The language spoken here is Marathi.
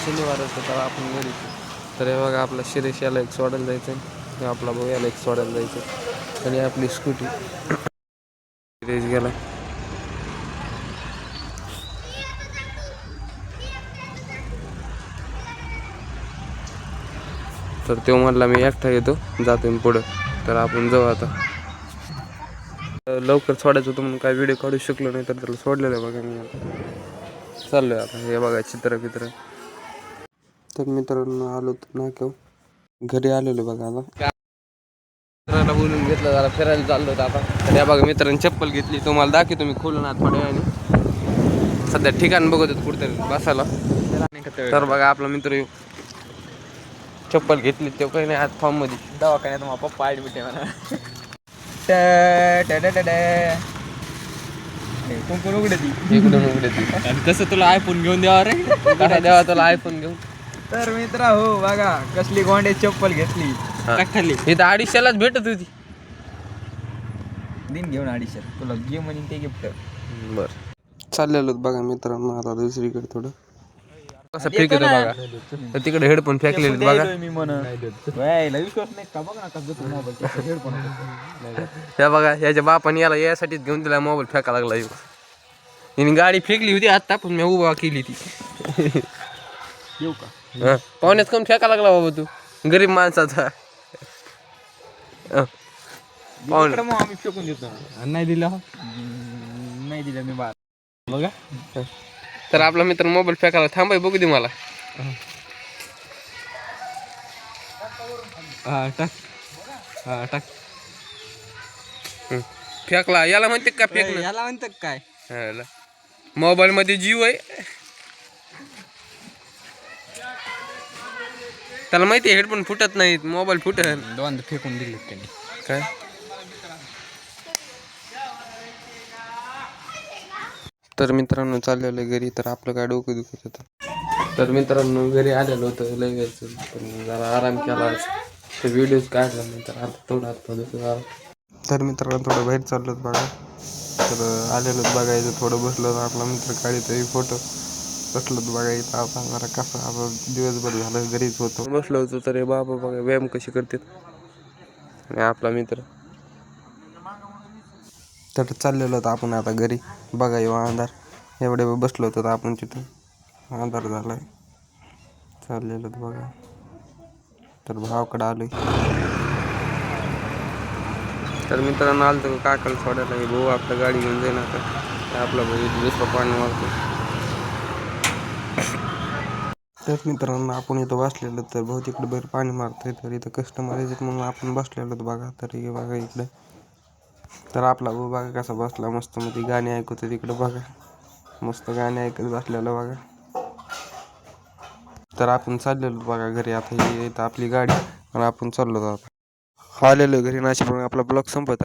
शनिवार होतं तर आपण घरी. तर हे बघा आपला शिरीष याला एक सोडायला जायचं आहे, आपला भाऊ याला एक सोडायला जायचं आणि आपली स्कूटी शिरीष गेला. तर तो म्हणला मी एकटा येतो, जातो मी पुढं. तर आपण जाऊ आता. लवकर सोडायचं होतं म्हणून काय व्हिडिओ काढू शकलो नाही, तर त्याला सोडलेलं आहे बघा मी. आता चाललोय आता. हे बघा चित्र. तर मित्रांनो आलो ना केव्हा घरी आलेलो बघा. आता मित्राला बोलून घेतलं, जरा फिरायला चाललो होतं आता. तर या बघा मित्रांनी चप्पल घेतली, तुम्हाला दाखवतो तुम्ही खोलून आत थोड्या वेळाने. सध्या ठिकाण बघत होत कुठेतरी बसायला. तर बघा आपला मित्र चप्पल घेतली, ते काही नाही आज फॉर्म मध्ये दवाखान्यात मग पप्पा ऍडमिट आहे म्हणा. कुंकून उघडे ती इकडून उघडे ती. आणि कसं तुला आयफोन घेऊन द्यावा रे. कसा द्यावा तुला आयफोन घेऊन. तर मित्रा हो बघा कसली गोंडे चप्पल घेतली. खाली इथं 250लाच भेटत होती. दिन घेऊन 250 तुला घे म्हणून ते गिफ्ट. बर चाललेलो बघा मित्रांनो आता दुसरीकडे थोडं. कसं फेकतो बघा, तर तिकडे हेडफोन फेकलेले बघा. मी विश्वास नाही का बघ ना कसं मोबाईल हेडफोन. त्या बघा याच्या बापाने याला यासाठीच घेऊन दिला मोबाईल फेका लागला. हिने गाडी फेकली होती आता, पण मी उभा केली ती. येऊ का पाहुण्यात कमी फेका लागला बाबा तू, गरीब माणसाचा. पाहुणे मग आम्ही फेकून देतो. नाही दिलं मी बाहेर बघा. तर आपला मित्र मोबाईल फेकायला थांबाय बघू दे मला. टाक फेकला. याला म्हणते का फेकलं? याला म्हणतात काय मोबाईल मध्ये जीव आहे. त्याला माहिती आहे हेडफोन फुटत नाहीत, मोबाईल फुटत. दोन फेकून दिले त्यांनी काय. तर मित्रांनो चाललेलो घरी, तर आपलं काय डोकं दुखत होतं. तर मित्रांनो घरी आलेलो होतं लय वेळचं, पण जरा आराम केला. तर व्हिडिओज काढला नंतर आता थोडं हात. तर मित्रांनो थोडं बाहेर चाललो बघा. तर आलेलो बघायचं, थोडं बसलो आपला मित्र काढतोय फोटो. बसलो बघायचं आता जरा कसं आता दिवसभर झालं घरीच होतो, बसलो होतो. तर बाबा बघा व्यायाम कशी करतात. आणि आपला मित्र तर चाललेलो होतं आपण आता घरी. बघा येऊ अंधार एवढे वेळ बसलो होतो, तर आपण तिथं अंधार झालाय. चाललेलो बघा. तर भावाकडे आलोय. तर मित्रांनो आलं तर काकाला सोडायला. भाऊ आपल्या गाडी घेऊन जाईन आता. आपला भाऊ दुसरा पाणी मारतो. तर मित्रांनो आपण इथं बसलेलो, तर भाऊ तिकडे बाहेर पाणी मारतोय. तर इथं कस्टमर येतात म्हणून आपण बसलेलो बघा. तर हे बघा इकडे. तर आपला भाऊ बघा कसा बसला मस्त मध्ये गाणी ऐकतो तिकडे बघा. मस्त गाणी ऐकत बसलेलं बघा. तर आपण चाललेलो बघा घरी आता. ही इथं आपली गाडी आणि आपण चाललो आता. आलेलो घरी नाशिक. आपला ब्लॉग संपत.